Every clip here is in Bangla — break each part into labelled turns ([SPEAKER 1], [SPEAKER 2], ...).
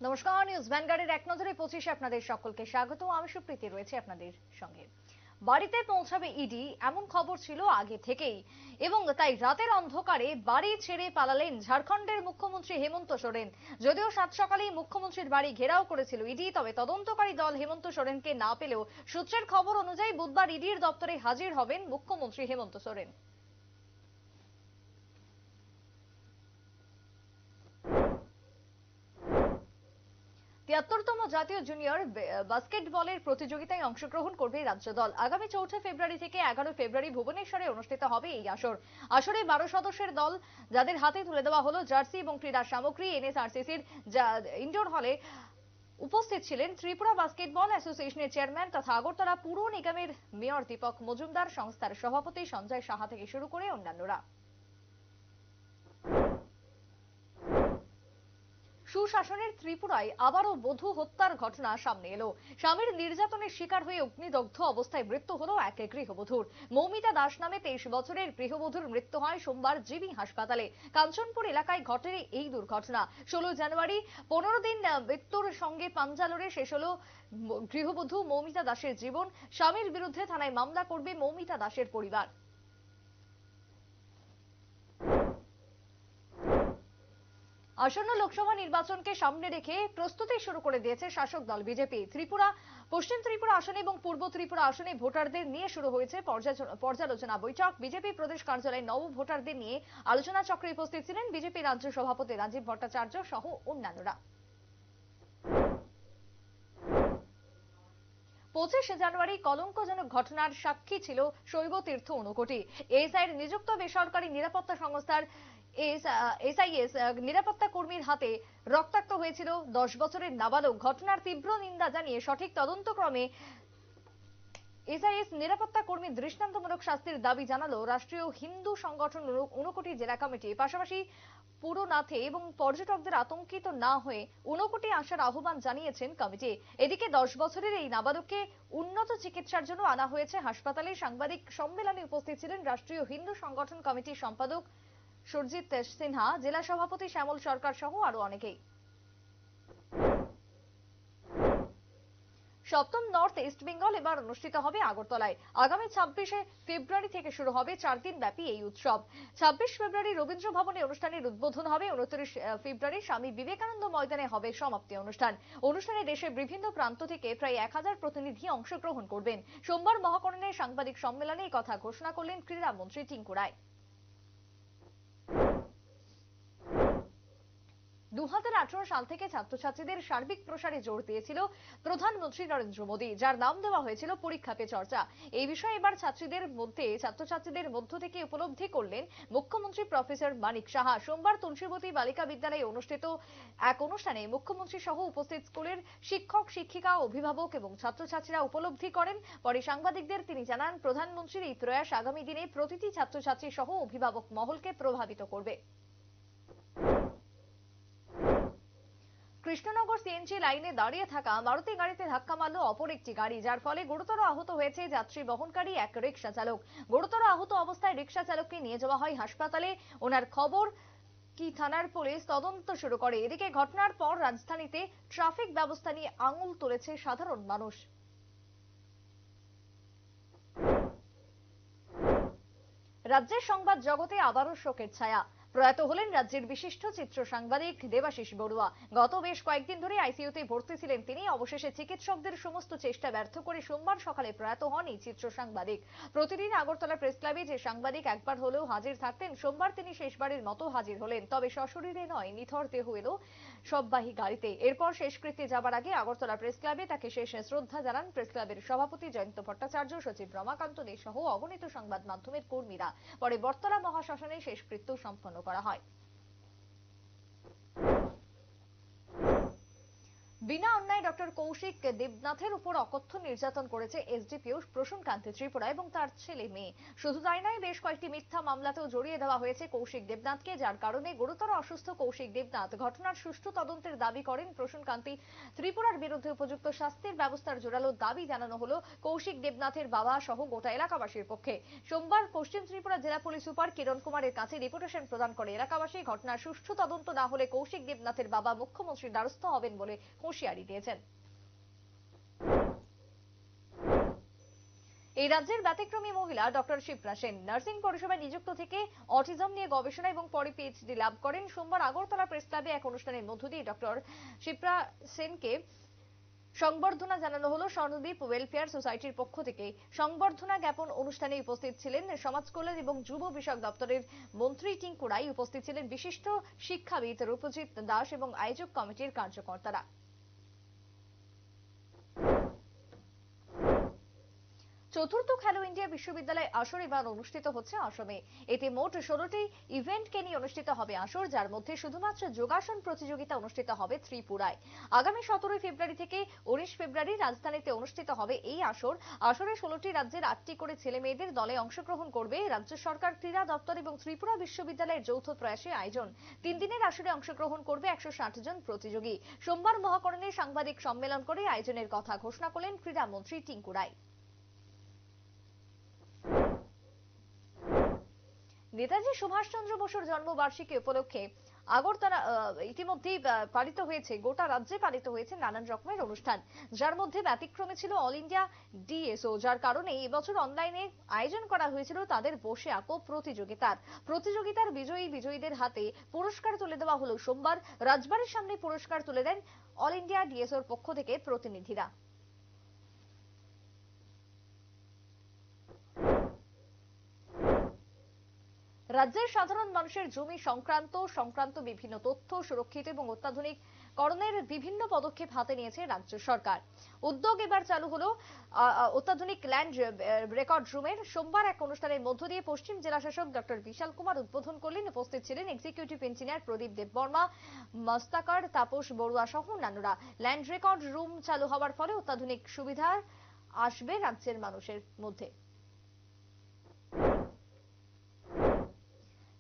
[SPEAKER 1] নমস্কার, নিউজ ভ্যানগার্ডের এক নজরে 25 আপনাদের সকলকে স্বাগত। আমি সুপ্রীতি রয়েছে আপনাদের সঙ্গে। বাড়িতে পৌঁছাবে ইডি এমন খবর ছিল আগে থেকেই, এবং তাই রাতের অন্ধকারে বাড়ি ছেড়ে পালালেন ঝাড়খণ্ডের মুখ্যমন্ত্রী হেমন্ত সোরেন। যদিও সাত সকালেই মুখ্যমন্ত্রীর বাড়ি ঘেরাও করেছিল ইডি, তবে তদন্তকারী দল হেমন্ত সোরেনকে না পেলেও সূত্রের খবর অনুযায়ী বুধবার ইডির দপ্তরে হাজির হবেন মুখ্যমন্ত্রী হেমন্ত সোরেন। ৭৩তম জাতীয় জুনিয়র বাস্কেটবলের প্রতিযোগিতায় অংশগ্রহণ করবে রাজ্য দল। আগামী ৪ ফেব্রুয়ারি থেকে ১১ ফেব্রুয়ারি ভুবনেশ্বরে অনুষ্ঠিত হবে এই আসরে ১২ সদস্যের দল, যাদের হাতে তুলে দেওয়া হলো জার্সি এবং ক্রীড়া সামগ্রী। এনএসআরসিসির ইনডোর হলে উপস্থিত ছিলেন ত্রিপুরা বাস্কেটবল অ্যাসোসিয়েশনের চেয়ারম্যান তথা আগরতলা পুর নিগমের মেয়র দীপক মজুমদার, সংস্থার সভাপতি সঞ্জয় সাহা থেকে শুরু করে অন্যান্যরা। সুশাসনের ত্রিপুরায় আবারও বধূ হত্যার ঘটনা সামনে এলো। স্বামীর নির্যাতনের শিকার হয়ে অগ্নিদগ্ধ অবস্থায় মৃত্যু হলো এক গৃহবধূর। মৌমিতা দাস নামে 23 বছরের গৃহবধূর মৃত্যু হয় সোমবার জিবি হাসপাতালে। কাঞ্চনপুর এলাকায় ঘটে এই দুর্ঘটনা। 16 জানুয়ারি 15 দিন মৃত্যুর সঙ্গে পাঞ্জা লড়ে শেষ হলো গৃহবধূ মৌমিতা দাসের জীবন। স্বামীর বিরুদ্ধে থানায় মামলা করবে মৌমিতা দাসের পরিবার। আসন্ন লোকসভা নির্বাচনকে সামনে রেখে প্রস্তুতি শুরু করে দিয়েছে শাসক দল বিজেপি। পশ্চিম ত্রিপুরা আসনে এবং পূর্ব ত্রিপুরা আসনে ভোটারদের নিয়ে শুরু হয়েছে পর্যালোচনা বৈঠক। বিজেপি প্রদেশ কার্যালয়ে নব ভোটারদের নিয়ে আলোচনা চক্রে উপস্থিত ছিলেন বিজেপি রাজ্য সভাপতি রাজীব ভট্টাচার্য সহ অন্যান্যরা। 25 জানুয়ারি কলঙ্কজনক ঘটনার সাক্ষী ছিল শৈব তীর্থ ঊনকোটি। এসআইয়ের নিযুক্ত বেসরকারি নিরাপত্তা সংস্থার এসআইএস নিরাপত্তা কর্মীর হাতে রক্তাক্ত হয়েছিল 10 বছরের নাবালক। ঘটনার তীব্র নিন্দা জানিয়ে সঠিক তদন্তক্রমে এসআইএস নিরাপত্তা কর্মীর দৃষ্টান্তমূলক শাস্তির দাবি জানালো রাষ্ট্রীয় হিন্দু সংগঠন ঊনকোটি জেলা কমিটি। পাশাপাশি পুরনাথে এবং পর্যটকদের আতঙ্কিত না হয়ে ঊনকোটি আসার আহ্বান জানিয়েছেন কমিটি। এদিকে 10 বছরের এই নাবালককে উন্নত চিকিৎসার জন্য আনা হয়েছে হাসপাতালে। সাংবাদিক সম্মেলনে উপস্থিত ছিলেন রাষ্ট্রীয় হিন্দু সংগঠন কমিটির সম্পাদক সুরজিৎ সিনহা, জেলা সভাপতি শ্যামল সরকার সহ আরো অনেকেই। সপ্তম নর্থ ইস্ট বেঙ্গল এবার অনুষ্ঠিত হবে আগরতলায়। আগামী 26 ফেব্রুয়ারি থেকে শুরু হবে 4 দিন ব্যাপী এই উৎসব। 26 ফেব্রুয়ারি রবীন্দ্র ভবনে অনুষ্ঠানের উদ্বোধন হবে। 29 ফেব্রুয়ারি স্বামী বিবেকানন্দ ময়দানে হবে সমাপ্তি অনুষ্ঠান। অনুষ্ঠানে দেশের বিভিন্ন প্রান্ত থেকে প্রায় 1000 প্রতিনিধি অংশগ্রহণ করবেন। সোমবার মহাকরণে সাংবাদিক সম্মেলনে এই কথা ঘোষণা করলেন ক্রীড়ামন্ত্রী টিঙ্কু রায়। 2018 সাল থেকে ছাত্রছাত্রীদের সার্বিক প্রসারে জোর দিয়েছিল প্রধানমন্ত্রী নরেন্দ্র মোদী, যার নাম দেওয়া হয়েছিল পরীক্ষা পে চর্চা। এই বিষয়ে এবার ছাত্রছাত্রীদের মধ্য থেকে উপলব্ধি করলেন মুখ্যমন্ত্রী প্রফেসর মানিক সাহা। সোমবার তুলসীবতী বালিকা বিদ্যালয়ে অনুষ্ঠিত এক অনুষ্ঠানে মুখ্যমন্ত্রী সহ উপস্থিত স্কুলের শিক্ষক শিক্ষিকা অভিভাবক এবং ছাত্রছাত্রীরা উপলব্ধি করেন। পরে সাংবাদিকদের তিনি জানান, প্রধানমন্ত্রীর এই প্রয়াস আগামী দিনে প্রতিটি ছাত্রছাত্রী সহ অভিভাবক মহলকে প্রভাবিত করবে। কৃষ্ণনগর সিএনজি লাইনে দাঁড়িয়ে থাকা মারুতি গাড়িতে ধাক্কা মারল অপর একটি গাড়ি, যার ফলে গুরুতর আহত হয়েছে যাত্রী বহনকারী এক রিকশা চালক। গুরুতর আহত অবস্থায় রিকশা চালককে নিয়ে যাওয়া হয় হাসপাতালে। ওনার খবর কি থানার পুলিশ তদন্ত শুরু করে। এদিকে ঘটনার পর রাজধানীতে ট্রাফিক ব্যবস্থা নিয়ে আঙুল তুলেছে সাধারণ মানুষ। রাজ্যের সংবাদ জগতে আবারও শোকের ছায়া। প্রয়াত হলেন রাজ্যের বিশিষ্ট চিত্র সাংবাদিক দেবাশিস বড়ুয়া। গত বেশ কয়েকদিন ধরে আইসিইউতে ভর্তি ছিলেন তিনি। অবশেষে চিকিৎসকদের সমস্ত চেষ্টা ব্যর্থ করে সোমবার সকালে প্রয়াত হন এই চিত্র সাংবাদিক। প্রতিদিন আগরতলা প্রেস ক্লাবে যে সাংবাদিক একবার হলেও হাজির থাকতেন, সোমবার তিনি শেষবারের মতো হাজির হলেন। তবে সশরীরে নয়, নিথর দেহ এলো সববাহী গাড়িতে। এরপর শেষকৃত্যে যাবার আগে আগরতলা প্রেস ক্লাবে তাকে শেষ শ্রদ্ধা জানান প্রেস ক্লাবের সভাপতি জয়ন্ত ভট্টাচার্য, সচিব রমাকান্ত দে সহ অগণিত সংবাদ মাধ্যমের কর্মীরা। পরে বটতলা মহাশ্মশানে শেষকৃত্য সম্পন্ন করা হয়। বিনা বন্যায় ডক্টর কৌশিক দেবনাথের উপর অকথ্য নির্যাতন করেছে এসডিপিও প্রসূনকান্তি ত্রিপুরা এবং তার ছেলে মেয়ে। শুধু তাই নয়, বেশ কয়েকটি মিথ্যা মামলাতেও জড়িয়ে দেওয়া হয়েছে কৌশিক দেবনাথকে, যার কারণে গুরুতর অসুস্থ কৌশিক দেবনাথ ঘটনার সুষ্ঠু তদন্তের দাবি করেন প্রসূনকান্তি ত্রিপুরার বিরুদ্ধে উপযুক্ত শাস্তির ব্যবস্থার জোরালো দাবি জানানো হলো কৌশিক দেবনাথের বাবা সহ গোটা এলাকাবাসীর পক্ষে। সোমবার পশ্চিম ত্রিপুরা জেলা পুলিশ সুপার কিরণ কুমারের কাছে ডেপুটেশন প্রদান করে এলাকাবাসী। ঘটনার সুষ্ঠু তদন্ত না হলে কৌশিক দেবনাথের বাবা মুখ্যমন্ত্রীর দ্বারস্থ হবেন বলে হুঁশিয়ারি দিয়েছেন। এই রাজ্যের ব্যতিক্রমী মহিলা ডক্টর শিপ্রা সেন নার্সিং পরিষেবায় নিযুক্ত থেকে অটিজম নিয়ে গবেষণা এবং পরে পিএইচডি লাভ করেন। সোমবার আগরতলা প্রেস ক্লাবে এক অনুষ্ঠানের মধ্য দিয়ে ডক্টর শিপ্রা সেনকে সংবর্ধনা জানানো হলো স্বর্ণদ্বীপ ওয়েলফেয়ার সোসাইটির পক্ষ থেকে। সংবর্ধনা জ্ঞাপন অনুষ্ঠানে উপস্থিত ছিলেন সমাজ কল্যাণ এবং যুব বিষয়ক দপ্তরের মন্ত্রী টিঙ্কু রায়, উপস্থিত ছিলেন বিশিষ্ট শিক্ষাবিদ রূপজিৎ দাস এবং আয়োজক কমিটির কার্যকর্তারা। চতুর্থ খেলো ইন্ডিয়া বিশ্ববিদ্যালয় আসর এবার অনুষ্ঠিত হচ্ছে অসমে। এতে মোট 16টি ইভেন্টকে নিয়ে অনুষ্ঠিত হবে আসর, যার মধ্যে শুধুমাত্র যোগাসন প্রতিযোগিতা অনুষ্ঠিত হবে ত্রিপুরায়। আগামী 17 ফেব্রুয়ারি থেকে 19 ফেব্রুয়ারি রাজধানীতে অনুষ্ঠিত হবে এই আসর। আসরে 16টি রাজ্যের 8টি করে ছেলে মেয়েদের দলে অংশগ্রহণ করবে। রাজ্য সরকার, ক্রীড়া দপ্তর এবং ত্রিপুরা বিশ্ববিদ্যালয়ের যৌথ প্রয়াসে আয়োজন। 3 দিনের আসরে অংশগ্রহণ করবে 160 জন প্রতিযোগী। সোমবার মহাকরণে সাংবাদিক সম্মেলন করে আয়োজনের কথা ঘোষণা করলেন ক্রীড়া মন্ত্রী টিঙ্কু রায়। নেতাজি সুভাষচন্দ্র বসুর জন্মবার্ষিকী উপলক্ষে আগরতলা ইতিমধ্যেই পালিত হয়েছে, গোটা রাজ্যে পালিত হয়েছে নানান রকমের অনুষ্ঠান, যার মধ্যে ব্যতিক্রমে ছিল অল ইন্ডিয়া ডিএসও, যার কারণে এবছর অনলাইনে আয়োজন করা হয়েছিল তাদের বসে আঁকো প্রতিযোগিতার বিজয়ীদের হাতে পুরস্কার তুলে দেওয়া হলো সোমবার। রাজবাড়ির সামনে পুরস্কার তুলে দেন অল ইন্ডিয়া ডিএসওর পক্ষ থেকে প্রতিনিধিরা। রাজ্যের সাধারণ মানুষের জমি সংক্রান্ত বিভিন্ন তথ্য সুরক্ষিত এবং অত্যাধুনিক করণের বিভিন্ন পদক্ষেপ হাতে নিয়েছে রাজ্য সরকার। উদ্যোগ এবার চালু হলো অত্যাধুনিক ল্যান্ড রেকর্ড রুমের। সোমবার এক অনুষ্ঠানের মধ্য দিয়ে পশ্চিম জেলা শাসক ডক্টর বিশাল কুমার উদ্বোধন করলেন। উপস্থিত ছিলেন এক্সিকিউটিভ ইঞ্জিনিয়ার প্রদীপ দেববর্মা, মস্তাকার তাপস বড়ুয়া সহ অন্যান্যরা। ল্যান্ড রেকর্ড রুম চালু হওয়ার ফলে অত্যাধুনিক সুবিধা আসবে রাজ্যের মানুষের মধ্যে।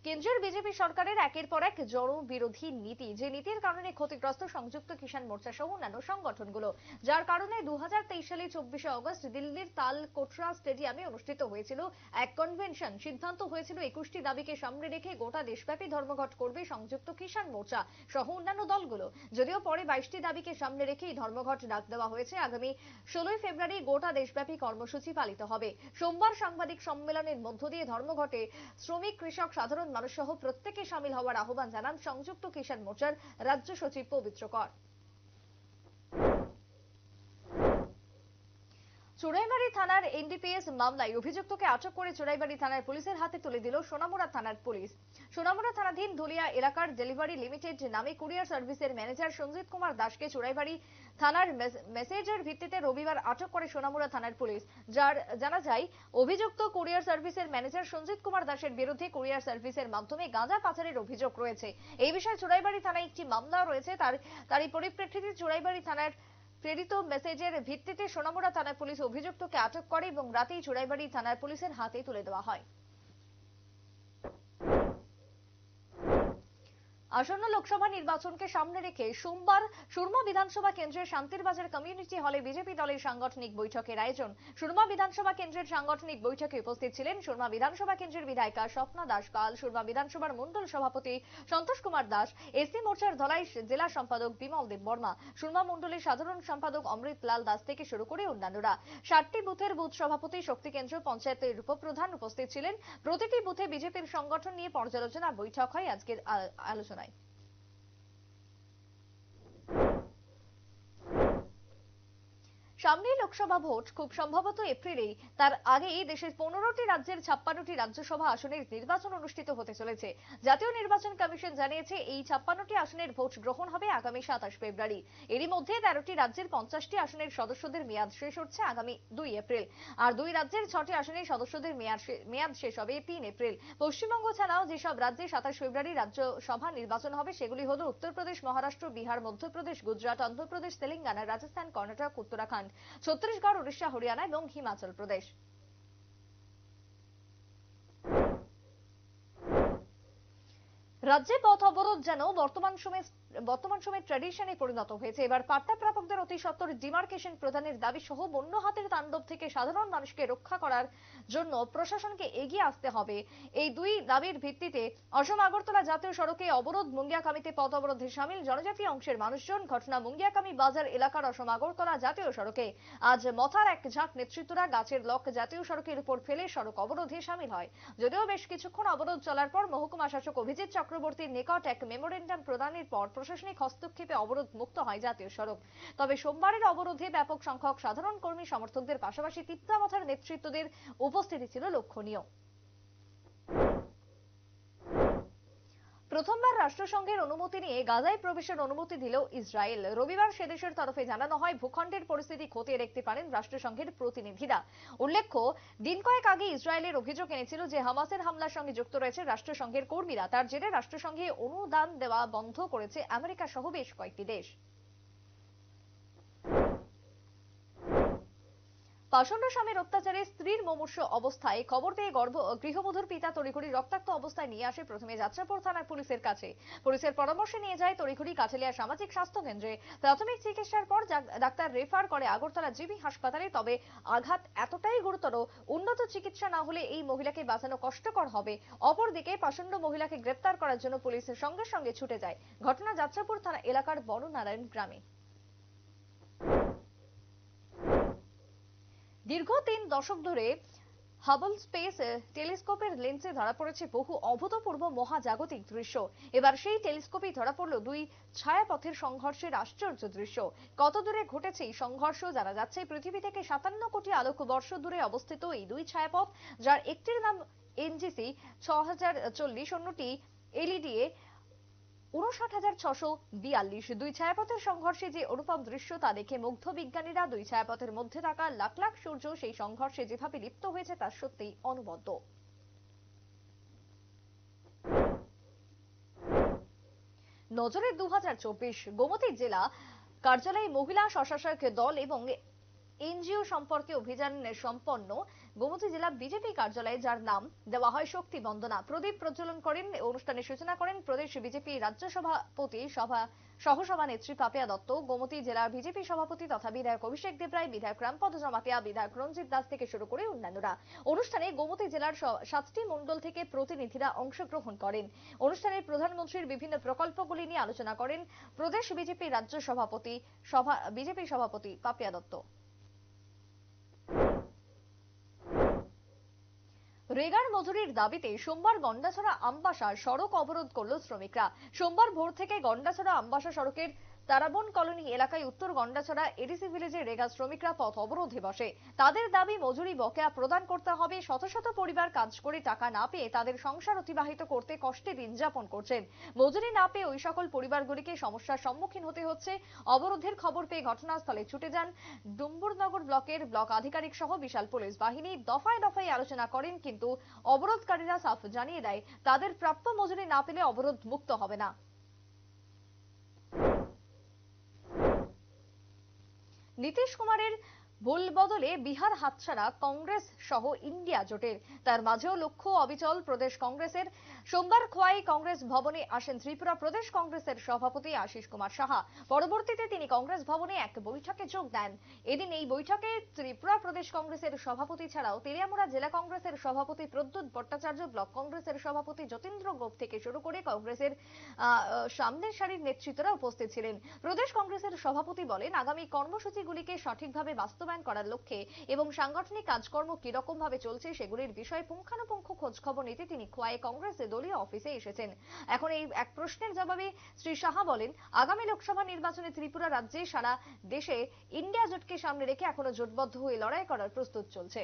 [SPEAKER 1] কেন্দ্রের বিজেপি সরকারের একের পর এক জনবিরোধী নীতি, যে নীতির কারণে ক্ষতিগ্রস্ত সংযুক্ত কিষাণ মোর্চা সহ অন্যান্য সংগঠনগুলো, যার কারণে 2023 সালে 24শে অগস্ট দিল্লির তালকোটরা স্টেডিয়ামে অনুষ্ঠিত হয়েছিল এক কনভেনশন। সিদ্ধান্ত হয়েছিল 21টি দাবিকে সামনে রেখে গোটা দেশব্যাপী ধর্মঘট করবে সংযুক্ত কিষাণ মোর্চা সহ অন্যান্য দলগুলো। যদিও পরে 22টি দাবিকে সামনে রেখে এই ধর্মঘট ডাক দেওয়া হয়েছে। আগামী 16 ফেব্রুয়ারি গোটা দেশব্যাপী কর্মসূচি পালিত হবে। সোমবার সাংবাদিক সম্মেলনের মধ্য দিয়ে ধর্মঘটে শ্রমিক, কৃষক, সাধারণ মানুষ সহ প্রত্যেকে শামিল হওয়ার আহ্বান জানান সংযুক্ত কিষাণ মোর্চার রাজ্য সচিব পবিত্র কর। চোরাইবাড়ি থানার এনডিপিএস মামলায় অভিযুক্তকে আটক করে চোরাইবাড়ি থানার পুলিশের হাতে তুলে দিল সোনামুড়া থানার পুলিশ। সোনামুড়া থানাধীন ধুলিয়া এলাকার ডেলিভারি লিমিটেড নামে কুরিয়ার সার্ভিসের ম্যানেজার সঞ্জিত কুমার দাসকে চোরাইবাড়ি থানার মেসেজের ভিত্তিতে রবিবার আটক করে সোনামুড়া থানার পুলিশ। জানা যায়, অভিযুক্ত কুরিয়ার সার্ভিসের ম্যানেজার সঞ্জিত কুমার দাসের বিরুদ্ধে কুরিয়ার সার্ভিসের মাধ্যমে গাঁজা পাচারের অভিযোগ রয়েছে। এই বিষয়ে চোরাইবাড়ি থানায় একটি মামলা রয়েছে। তারই পরিপ্রেক্ষিতে চোরাইবাড়ি থানার প্রেরিত মেসেজের ভিত্তিতে সোনামুড়া থানার পুলিশ অভিযুক্তকে আটক করে এবং রাতেই চোরাইবাড়ি থানার পুলিশের হাতে তুলে দেওয়া হয়। আসন্ন লোকসভা নির্বাচনকে সামনে রেখে সোমবার সুরমা বিধানসভা কেন্দ্রের শান্তিরবাজার কমিউনিটি হলে বিজেপি দলের সাংগঠনিক বৈঠকের আয়োজন। সুরমা বিধানসভা কেন্দ্রের সাংগঠনিক বৈঠকে উপস্থিত ছিলেন সুরমা বিধানসভা কেন্দ্রের বিধায়িকা স্বপ্না দাস পাল, সুরমা বিধানসভার মণ্ডল সভাপতি সন্তোষ কুমার দাস, এসসি মোর্চার ধলাই জেলা সম্পাদক বিমল দেববর্মা, সুরমা মণ্ডলের সাধারণ সম্পাদক অমৃত লাল দাস থেকে শুরু করে অন্যান্যরা। 7টি বুথের বুথ সভাপতি, শক্তি কেন্দ্র, পঞ্চায়েতের উপপ্রধান উপস্থিত ছিলেন। প্রতিটি বুথে বিজেপির সংগঠন নিয়ে পর্যালোচনা বৈঠক হয় আজকের আলোচনায়। সামনেই লোকসভা ভোট, খুব সম্ভবত এপ্রিলেই। তার আগেই দেশের 15টি রাজ্যের 56টি রাজ্যসভা আসনের নির্বাচন অনুষ্ঠিত হতে চলেছে। জাতীয় নির্বাচন কমিশন জানিয়েছে এই 56টি আসনের ভোট গ্রহণ হবে আগামী 27 ফেব্রুয়ারি। এরই মধ্যে 13টি রাজ্যের 50টি আসনের সদস্যদের মেয়াদ শেষ হচ্ছে আগামী 2 এপ্রিল। আর 2 রাজ্যের 6টি আসনের সদস্যদের মেয়াদ শেষ হবে 3 এপ্রিল। পশ্চিমবঙ্গ ছাড়াও যেসব রাজ্যে 27 ফেব্রুয়ারি রাজ্যসভা নির্বাচন হবে সেগুলি হলো উত্তরপ্রদেশ, মহারাষ্ট্র, বিহার, মধ্যপ্রদেশ, গুজরাট, অন্ধ্রপ্রদেশ, তেলেঙ্গানা, রাজস্থান, কর্ণাটক, উত্তরাখণ্ড, ছত্তিশগড়, উড়িষ্যা, হরিয়ানা এবং হিমাচল প্রদেশ। রাজ্যে পথ অবরোধ যেন বর্তমান সময়ে ট্র্যাডিশনে পরিণত হয়েছে। এবার পাট্টা প্রাপকদের অতি সত্বর ডিমার্কেশন প্রদানের দাবি সহ বন্য হাতির তাণ্ডব থেকে সাধারণ মানুষকে রক্ষা করার জন্য প্রশাসনকে এগিয়ে আসতে হবে। এই দুই দাবির ভিত্তিতে অসম আগরতলা জাতীয় সড়কে অবরোধ, মুঙ্গিয়াকামিতে পথ অবরোধে সামিল জনজাতীয় অংশের মানুষজন। ঘটনা মুঙ্গিয়াকামি বাজার এলাকার অসম আগরতলা জাতীয় সড়কে। আজ মথার এক ঝাঁক নেতৃত্বরা গাছের লক জাতীয় সড়কের উপর ফেলে সড়ক অবরোধে সামিল হয়। যদিও বেশ কিছুক্ষণ অবরোধ চলার পর মহকুমা শাসক অভিজিৎ চক্রবর্তীর নিকট এক মেমোরেন্ডাম প্রদানের পর প্রশাসনিক হস্তক্ষেপে অবরোধ মুক্ত হয় জাতীয় সড়ক। তবে সোমবারের অবরোধে ব্যাপক সংখ্যক সাধারণ কর্মী সমর্থকদের পাশাপাশি তিপ্রামথার নেতৃত্বদের উপস্থিতি ছিল লক্ষণীয়। প্রথমবার রাষ্ট্রসংঘের অনুমতি নিয়ে গাজায় প্রবেশের অনুমতি দিল ইসরায়েল। রবিবার সেদেশের তরফে জানানো হয় ভূখণ্ডের পরিস্থিতি খতিয়ে দেখতে পারেন রাষ্ট্রসংঘের প্রতিনিধিরা। উল্লেখ্য, দিন কয়েক আগে ইসরায়েলের অভিযোগ এনেছিল যে হামাসের হামলার সঙ্গে যুক্ত রয়েছে রাষ্ট্রসংঘের কর্মীরা। তার জেরে রাষ্ট্রসংঘে অনুদান দেওয়া বন্ধ করেছে আমেরিকা সহ বেশ কয়েকটি দেশ। পাষণ্ড স্বামীর অত্যাচারে স্ত্রীর মুমূর্ষ অবস্থায় খবর পেয়ে গৃহবধূর পিতা তড়িঘড়ি রক্তাক্ত অবস্থায় নিয়ে আসে প্রথমে যাত্রাপুর থানার পুলিশের কাছে। পুলিশের পরামর্শে নিয়ে যায় তড়িঘড়ি কাছেলিয়া সামাজিক স্বাস্থ্য কেন্দ্রে। প্রাথমিক চিকিৎসার পর ডাক্তার রেফার করে আগরতলা জিবি হাসপাতালে। তবে আঘাত এতটাই গুরুতর, উন্নত চিকিৎসা না হলে এই মহিলাকে বাঁচানো কষ্টকর হবে। অপরদিকে পাষণ্ড মহিলাকে গ্রেপ্তার করার জন্য পুলিশের সঙ্গে সঙ্গে ছুটে যায়। ঘটনা যাত্রাপুর থানা এলাকার বড়নারায়ণ গ্রামে। দীর্ঘ 3 দশক ধরে হাবল স্পেস টেলিস্কোপের লেন্সে ধরা পড়েছে বহু অভূতপূর্ব মহাজাগতিক দৃশ্য। এবার সেই টেলিস্কোপেই ধরা পড়ল দুই ছায়াপথের সংঘর্ষের আশ্চর্য দৃশ্য। কত দূরে ঘটেছে এই সংঘর্ষ জানা যাচ্ছে। পৃথিবী থেকে 57 কোটি আলোকবর্ষ দূরে অবস্থিত এই দুই ছায়াপথ, যার একটির নাম এনজিসি 6040, অন্যটি এলইডিএ 59,642। দুই ছায়াপথের সংঘর্ষে যে অনুপম দৃশ্য তা দেখে মুগ্ধ বিজ্ঞানীরা। দুই ছায়াপথের মধ্যে থাকা লাখ লাখ সূর্য সেই সংঘর্ষে যেভাবে লিপ্ত হয়েছে তা সত্যিই অনবদ্য। নজরে 2024 গোমতী জেলা কার্যালয়ে মহিলা স্বশাসক দল এবং এনজিও সম্পর্কে অভিযান সম্পন্ন। গোমতী জেলা বিজেপি কার্যালয়ে, যার নাম দেওয়া হয় শক্তি বন্দনা, প্রদীপ প্রজ্বলন করেন। অনুষ্ঠানের সূচনা করেন প্রদেশ বিজেপি রাজ্য সভাপতি সহসভানেত্রী পাপিয়া দত্ত, গোমতী জেলার বিজেপি সভাপতি তথা বিধায়ক অভিষেক দেবরায়, বিধায়ক রামপদ জমাতিয়া, বিধায়ক রঞ্জিত দাস থেকে শুরু করে অন্যান্যরা। অনুষ্ঠানে গোমতী জেলার 7টি মণ্ডল থেকে প্রতিনিধিরা অংশগ্রহণ করেন। অনুষ্ঠানে প্রধানমন্ত্রীর বিভিন্ন প্রকল্পগুলি নিয়ে আলোচনা করেন প্রদেশ বিজেপি রাজ্য বিজেপি সভাপতি পাপিয়া দত্ত। রেগার মজুরির দাবিতে সোমবার গন্ডাছড়া আমবাসা সড়ক অবরোধ করল শ্রমিকরা। সোমবার ভোর থেকে গন্ডাছড়া আমবাসা সড়কের তারাবন কলোনি এলাকায় উত্তর গন্ডাছড়া এডিসি ভিলেজের রেগা শ্রমিকরা পথ অবরোধে বসে। তাদের দাবি মজুরি বকেয়া প্রদান করতে হবে। শত শত পরিবার কাজ করে টাকা না পেয়ে তাদের সংসার অতিবাহিত করতে কষ্টে দিন যাপন করছেন। মজুরি না পেয়ে ওই সকল পরিবারগুলিকে সমস্যার সম্মুখীন হতে হচ্ছে। অবরোধের খবর পেয়ে ঘটনাস্থলে ছুটে যান ডুম্বুরনগর ব্লকের ব্লক আধিকারিক সহ বিশাল পুলিশ বাহিনী। দফায় দফায় আলোচনা করেন, কিন্তু অবরোধকারীরা সাফ জানিয়ে দেয় তাদের প্রাপ্য মজুরি না পেলে অবরোধ মুক্ত হবে না। নীতিশ কুমারের ভুল বদলে বিহার হাতছাড়া কংগ্রেস সহ ইন্ডিয়া জোটের, তার মাঝেও লক্ষ্য অবিচল প্রদেশ কংগ্রেসের। সোমবার খোয়াই কংগ্রেস ভবনে আসেন ত্রিপুরা প্রদেশ কংগ্রেসের সভাপতি আশিস কুমার সাহা। পরবর্তীতে তিনি কংগ্রেস ভবনে এক বৈঠকে যোগ দেন। এদিন এই বৈঠকে ত্রিপুরা প্রদেশ কংগ্রেসের সভাপতি ছাড়াও তেলিয়ামুড়া জেলা কংগ্রেসের সভাপতি প্রদ্যুৎ ভট্টাচার্য, ব্লক কংগ্রেসের সভাপতি যতীন্দ্র গোপ থেকে শুরু করে কংগ্রেসের সামনের সারির নেতৃত্বরা উপস্থিত ছিলেন। প্রদেশ কংগ্রেসের সভাপতি বলেন, আগামী কর্মসূচিগুলিকে সঠিকভাবে বাস্তবায়ন বাস্তবায়ন করার লক্ষ্যে এবং সাংগঠনিক কাজকর্ম কিরকম ভাবে চলছে সেগুলির বিষয়ে পুঙ্খানুপুঙ্খ খোঁজ খবর নিতে তিনি খোয়াই কংগ্রেসের দলীয় অফিসে এসেছেন। এখন এই এক প্রশ্নের জবাবে শ্রী সাহা বলেন, আগামী লোকসভা নির্বাচনে ত্রিপুরা রাজ্যে সারা দেশে ইন্ডিয়া জোটকে সামনে রেখে এখনো জোটবদ্ধ হয়ে লড়াই করার প্রস্তুত চলছে।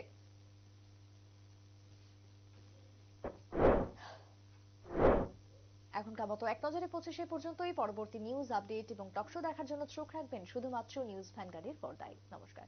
[SPEAKER 1] এখনকার মতো এক নজরে পৌঁছে পর্যন্তই। পরবর্তী নিউজ আপডেট এবং টকশো দেখার জন্য চোখ রাখবেন শুধুমাত্র নিউজ ভ্যানগার্ডের পর্দায়। নমস্কার।